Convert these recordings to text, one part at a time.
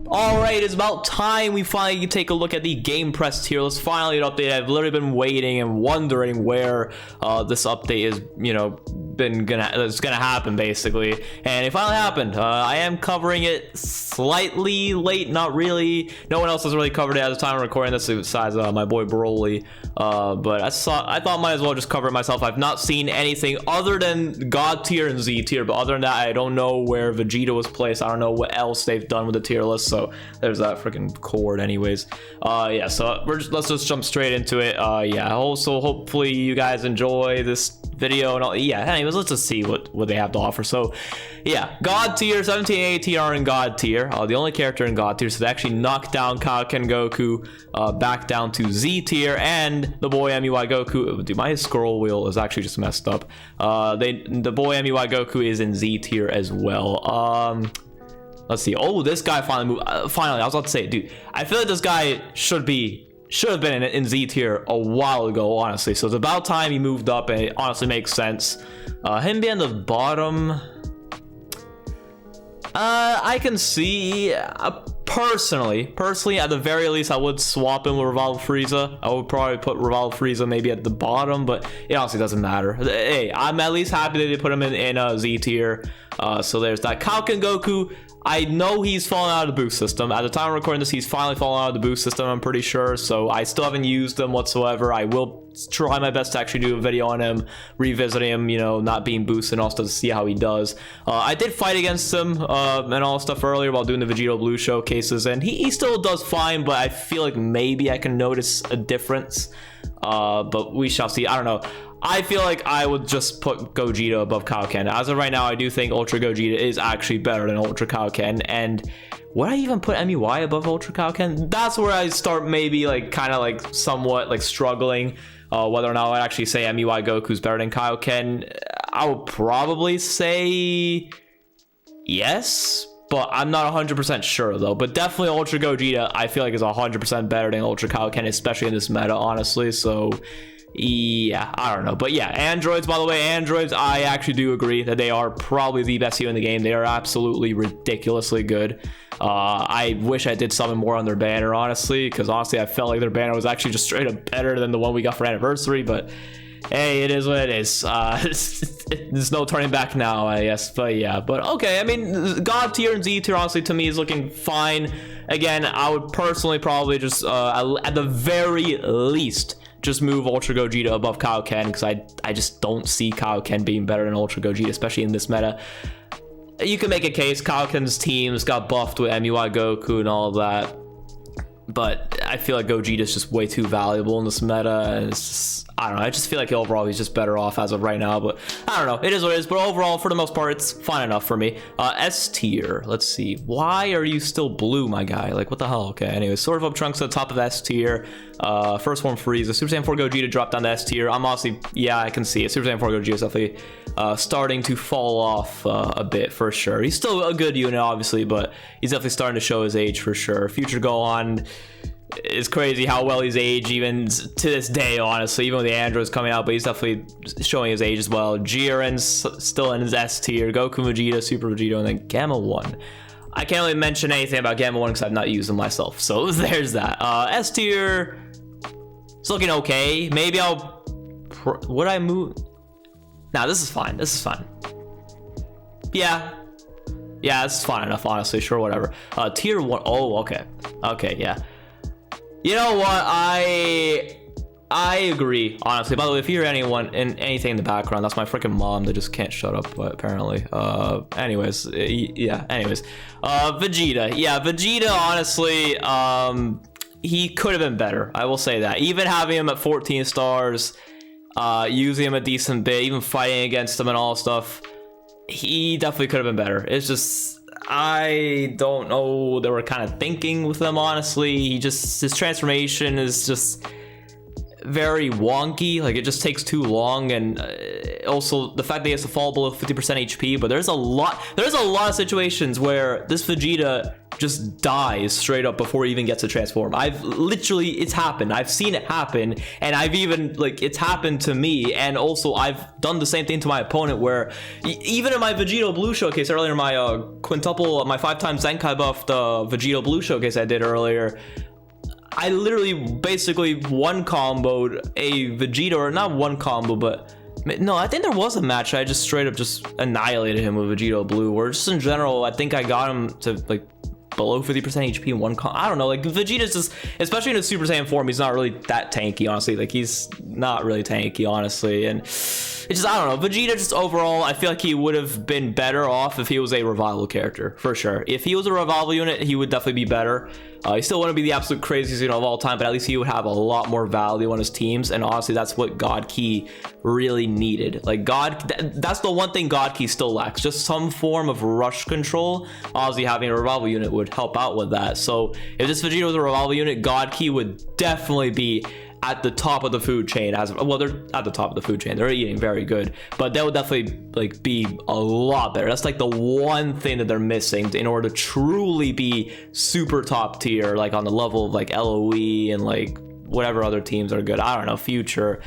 Alright, it's about time we finally take a look at the GamePress tier list. Finally, an update. I've literally been waiting and wondering where this update is, it's gonna happen basically, and it finally happened. I am covering it slightly late, not really. No one else has really covered it at the time of recording this besides my boy Broly. But I thought might as well just cover it myself. I've not seen anything other than God tier and Z tier, but other than that, I don't know where Vegeta was placed. I don't know what else they've done with the tier list. So there's that freaking cord anyways. Yeah, so let's just jump straight into it. Yeah, also hopefully you guys enjoy this video and all. Yeah, anyways, let's just see what they have to offer. So yeah, God tier, 1780 are in God tier. The only character in God tier, so they actually knocked down Kalkin Goku back down to Z tier, and the boy MUI Goku. Dude, my scroll wheel is actually just messed up. The boy MUI Goku is in Z tier as well. Let's see. Oh, this guy finally moved. Finally, I was about to say, dude, I feel like this guy should have been in Z tier a while ago, honestly. So it's about time he moved up, and it honestly makes sense. Him being the bottom, I can see. Personally, at the very least, I would swap him with Revolve Frieza. I would probably put Revolve Frieza maybe at the bottom, but it honestly doesn't matter. Hey, I'm at least happy that they put him in Z tier. So there's that. Kalkin Goku, I know he's fallen out of the boost system. At the time of recording this, he's finally fallen out of the boost system, I'm pretty sure. So I still haven't used him whatsoever. I will try my best to actually do a video on him, revisit him, not being boosted, and also to see how he does. I did fight against him and all stuff earlier while doing the Vegito Blue showcases, and he still does fine, but I feel like maybe I can notice a difference. But we shall see. I don't know. I feel like I would just put Gogeta above Kalkin. As of right now, I do think Ultra Gogeta is actually better than Ultra Kalkin. And would I even put MUI above Ultra Kalkin? That's where I start maybe somewhat struggling whether or not I'd actually say MUI Goku's better than Kalkin. I would probably say yes, but I'm not 100% sure though. But definitely Ultra Gogeta, I feel like is 100% better than Ultra Kalkin, especially in this meta, honestly. So yeah, I don't know. But yeah, androids, by the way, I actually do agree that they are probably the best hero in the game. They are absolutely ridiculously good. I wish I did something more on their banner, honestly, because honestly I felt like their banner was actually just straight up better than the one we got for anniversary. But hey, it is what it is. There's no turning back now, I guess. But yeah, but okay, I mean, God tier and Z tier honestly to me is looking fine. Again, I would personally probably just at the very least just move Ultra Gogeta above Kalkin, because I just don't see Kalkin being better than Ultra Gogeta, especially in this meta. You can make a case Kalkin's teams got buffed with MUI Goku and all of that, but I feel like Gogeta is just way too valuable in this meta, and it's just, I don't know, I just feel like overall he's just better off as of right now. But I don't know, it is what it is. But overall, for the most part, it's fine enough for me. S tier, let's see, why are you still blue, my guy? Like, what the hell? Okay, anyway, Sword of Trunks at the top of S tier. First one, Frieza. Super Saiyan 4 Gogeta dropped down to S tier. I'm honestly, yeah, I can see it. Super Saiyan 4 Gogeta is definitely starting to fall off a bit for sure. He's still a good unit, obviously, but he's definitely starting to show his age for sure. Future Gohan, it's crazy how well he's aged even to this day, honestly, even with the androids coming out, but he's definitely showing his age as well. Jiren's still in his S tier. Goku Vegeta, Super Vegeta, and then Gamma 1. I can't really mention anything about Gamma 1 because I've not used them myself, so there's that. S tier, it's looking okay. Maybe would I move? Nah, this is fine. This is fine. Yeah, this is fine enough, honestly. Sure, whatever. Tier 1. Oh, okay, yeah. You know what? I agree, honestly. By the way, if you hear anything in the background, that's my freaking mom that just can't shut up, apparently. Anyways, yeah. Anyways, Vegeta. Yeah, Vegeta. Honestly, he could have been better. I will say that. Even having him at 14 stars, using him a decent bit, even fighting against him and all stuff, he definitely could have been better. It's just, I don't know what they were kind of thinking with him, honestly. His transformation is just very wonky. Like, it just takes too long, and also the fact that he has to fall below 50% HP. But there's a lot of situations where this Vegeta just dies straight up before he even gets to transform. It's happened. I've seen it happen, and I've even, like, it's happened to me, and also I've done the same thing to my opponent where even in my Vegito Blue showcase earlier, my my 5-time Zenkai buff, the Vegito Blue showcase I did earlier, I literally basically one comboed a Vegeta, or not one combo, but no, I think there was a match I just straight up just annihilated him with Vegito Blue, or just in general, I think I got him to like below 50% HP in one I don't know, like Vegeta's just, especially in his Super Saiyan form, he's not really that tanky, honestly. Like, he's not really tanky, honestly, and it's just, I don't know, Vegeta just overall, I feel like he would have been better off if he was a revival character, for sure. If he was a revival unit, he would definitely be better. He still wouldn't be the absolute craziest unit of all time, but at least he would have a lot more value on his teams, and honestly, that's what God Ki really needed. Like, that's the one thing God Ki still lacks, just some form of rush control. Obviously, having a revival unit would help out with that. So if this Vegeta was a revival unit, God Ki would definitely be at the top of the food chain. Well, they're at the top of the food chain, they're eating very good, but they would definitely like be a lot better. That's like the one thing that they're missing in order to truly be super top tier, like on the level of like LOE and like whatever other teams are good. I don't know, Future,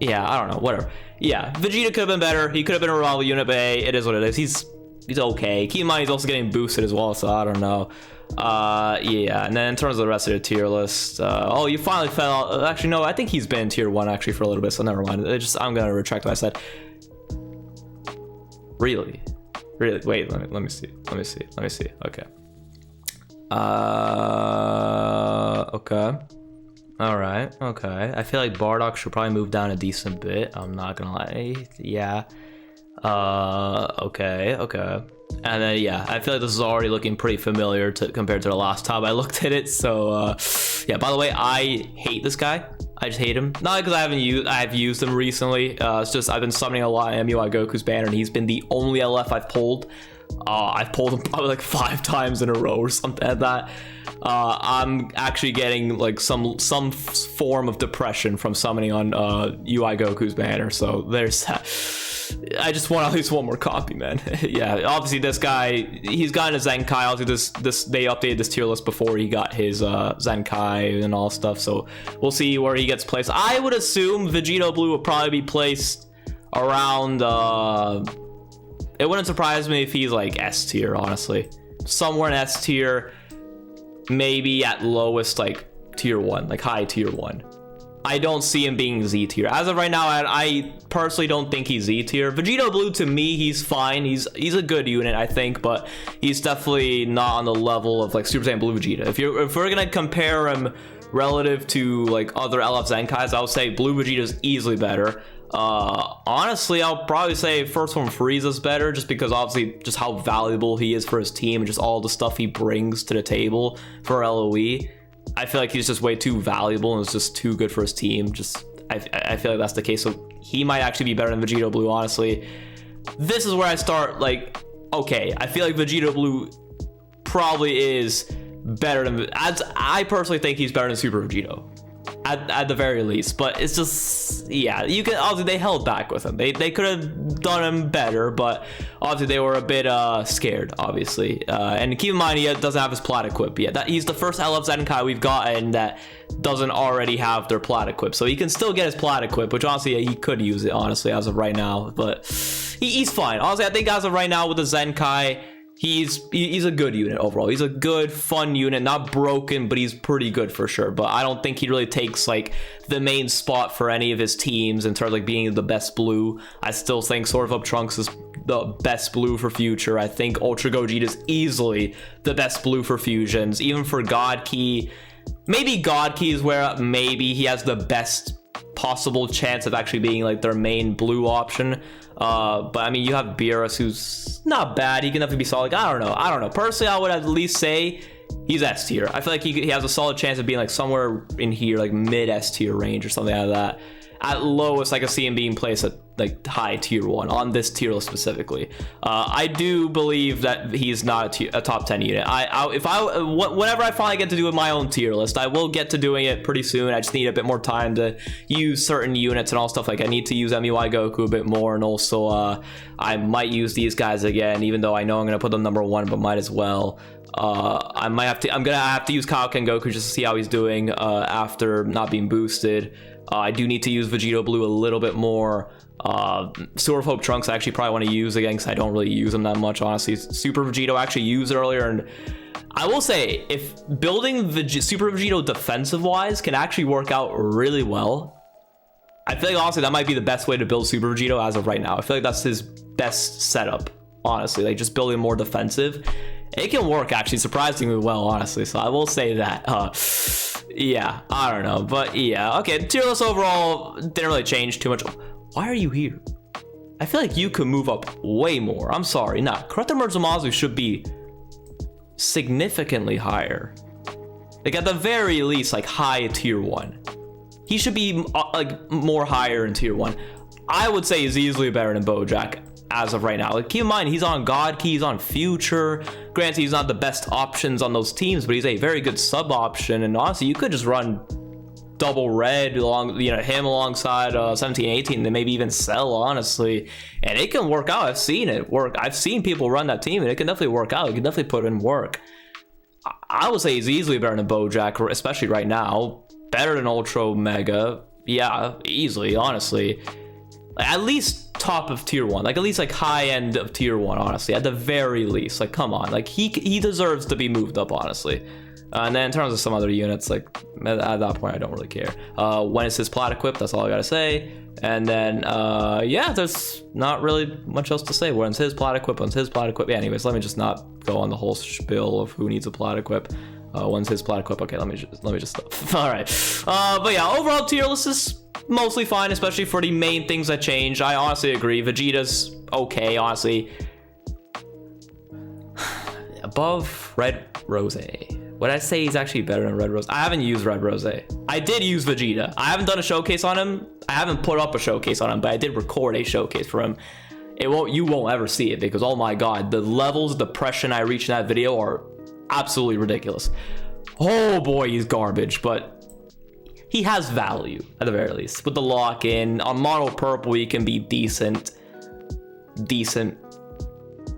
yeah, I don't know, whatever. Yeah, Vegeta could have been better. He could have been a revival unit, but hey, it is what it is. He's okay. Keep in mind, he's also getting boosted as well, so I don't know. Yeah, and then in terms of the rest of the tier list, oh, you finally fell out. Actually, no, I think he's been tier 1 actually for a little bit, so never mind. I'm gonna retract what I said. Really, wait, let me see. Okay. Okay. All right. Okay. I feel like Bardock should probably move down a decent bit. I'm not gonna lie. Yeah. Okay. And then yeah, I feel like this is already looking pretty familiar compared to the last time I looked at it. So yeah. By the way, I hate this guy. I just hate him. Not because I've used him recently. It's just I've been summoning a lot of MUI Goku's banner, and he's been the only LF I've pulled. I've pulled him probably like 5 times in a row or something like that. I'm actually getting like some form of depression from summoning on UI Goku's banner. So there's that. I just want at least one more copy, man. Yeah, obviously this guy, he's gotten a Zenkai. Obviously they updated this tier list before he got his Zenkai and all stuff. So we'll see where he gets placed. I would assume Vegito Blue will probably be placed around. It wouldn't surprise me if he's like S tier, honestly. Somewhere in S tier, maybe at lowest like tier 1, like high tier 1. I don't see him being Z tier. As of right now, I personally don't think he's Z tier. Vegito Blue, to me, he's fine. He's a good unit, I think, but he's definitely not on the level of like Super Saiyan Blue Vegeta. If we're gonna compare him relative to like other LF Zenkais, I would say Blue Vegeta is easily better. Honestly, I'll probably say first one Frieza's better, just because obviously just how valuable he is for his team and just all the stuff he brings to the table for LOE. I feel like he's just way too valuable and is just too good for his team. I feel like that's the case. So he might actually be better than Vegito Blue, honestly. This is where I start like, okay, I feel like Vegito Blue probably is better than, as I personally think he's better than Super Vegito. At the very least, but it's just, yeah, you can obviously, they held back with him. They could have done him better, but obviously they were a bit scared, obviously. And keep in mind, he doesn't have his plat equip yet. He's the first LF Zenkai we've gotten that doesn't already have their plat equip, so he can still get his plat equip, which honestly he could use it, honestly, as of right now. But he's fine. Honestly, I think as of right now with the Zenkai, he's a good unit overall. He's a good, fun unit, not broken, but he's pretty good for sure. But I don't think he really takes like the main spot for any of his teams in terms of like being the best blue. I still think Sword of Trunks is the best blue for Future. I think Ultra Gogeta is easily the best blue for fusions. Even for God Ki, maybe God Ki is where maybe he has the best possible chance of actually being like their main blue option. But I mean, you have Beerus, who's not bad. He can definitely be solid. I don't know. Personally, I would at least say he's S tier. I feel like he has a solid chance of being like somewhere in here, like mid S tier range or something like that. at lowest I can see him being placed at like high tier 1 on this tier list specifically. I do believe that he's not a top 10 unit. Whenever I finally get to do with my own tier list, I will get to doing it pretty soon. I just need a bit more time to use certain units and all stuff. Like I need to use MUI Goku a bit more, and also I might use these guys again, even though I know I'm gonna put them number 1, but might as well. I'm gonna have to use Kalkin Goku just to see how he's doing after not being boosted. I do need to use Vegito Blue a little bit more. Sewer of Hope Trunks I actually probably want to use again because I don't really use them that much, honestly. Super Vegito I actually used earlier, and I will say if building Super Vegito defensive wise can actually work out really well, I feel like honestly that might be the best way to build Super Vegito as of right now. I feel like that's his best setup, honestly, like just building more defensive. It can work actually surprisingly well, honestly, so I will say that. Yeah, I don't know, but yeah, okay, tier list overall didn't really change too much. Why are you here? I feel like you could move up way more. I'm sorry. Nah, Kretimer Zamasu should be significantly higher. Like at the very least, like high tier 1. He should be like more higher in tier 1. I would say he's easily better than Bojack as of right now. Like keep in mind, he's on God Key, he's on Future. Granted, he's not the best options on those teams, but he's a very good sub option. And honestly, you could just run double red along, you know, him alongside 17, 18, then maybe even Cell, honestly, and it can work out. I've seen it work. I've seen people run that team, and it can definitely work out. You can definitely put in work. I would say he's easily better than Bojack, especially right now. Better than Ultra Mega, yeah, easily, honestly. Like, at least top of tier 1, like at least like high end of tier 1, honestly, at the very least. Like come on, like he deserves to be moved up, honestly. And then in terms of some other units, like at that point I don't really care. When is his plat equipped? That's all I gotta say. And then yeah, there's not really much else to say. When's his plat equipped? When's his plat equipped? Yeah, anyways, let me just not go on the whole spiel of who needs a plat equip. When's his plat equip? Okay, let me just stop. All right, but yeah, overall tier list is mostly fine, especially for the main things that changed. I honestly agree. Vegeta's okay, honestly. Above Red Rose. Would I say he's actually better than Red Rose? I haven't used Red Rose. I did use Vegeta. I haven't done a showcase on him. I haven't put up a showcase on him, but I did record a showcase for him. You won't ever see it because, oh my god, the levels of depression I reached in that video are absolutely ridiculous. Oh boy, he's garbage, but he has value at the very least. With the lock-in on Mono Purple, he can be decent,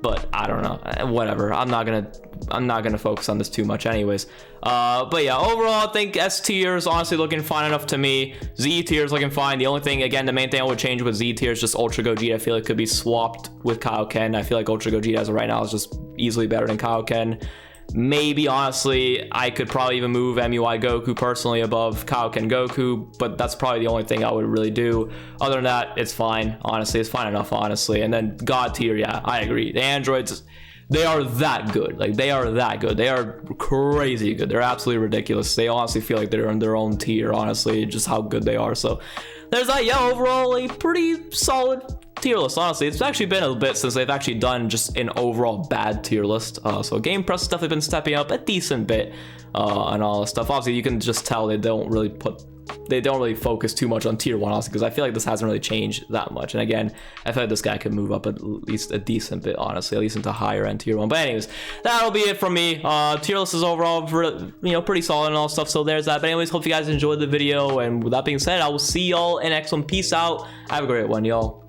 but I don't know, whatever. I'm not gonna focus on this too much anyways. But yeah, overall I think S tier is honestly looking fine enough to me. Z tier is looking fine. The only thing, again, the main thing I would change with Z tier is just Ultra Gogeta. I feel like could be swapped with Kaioken. I feel like Ultra Gogeta as of right now is just easily better than Kaioken. Maybe, honestly, I could probably even move MUI Goku personally above Kalkin Goku, but that's probably the only thing I would really do. Other than that, it's fine. Honestly, it's fine enough, honestly. And then God tier, yeah, I agree. The androids, they are that good. Like, they are that good. They are crazy good. They're absolutely ridiculous. They honestly feel like they're in their own tier, honestly, just how good they are. So there's that. Yeah, overall, a pretty solid tier list, honestly. It's actually been a bit since they've actually done just an overall bad tier list. So GamePress has definitely been stepping up a decent bit and all this stuff. Obviously, you can just tell they don't really focus too much on tier 1, honestly, because I feel like this hasn't really changed that much. And again, I feel like this guy could move up at least a decent bit, honestly, at least into higher end tier 1. But anyways, that'll be it from me. Tier list is overall, you know, pretty solid and all stuff. So there's that. But anyways, hope you guys enjoyed the video. And with that being said, I will see y'all in the next one. Peace out. Have a great one, y'all.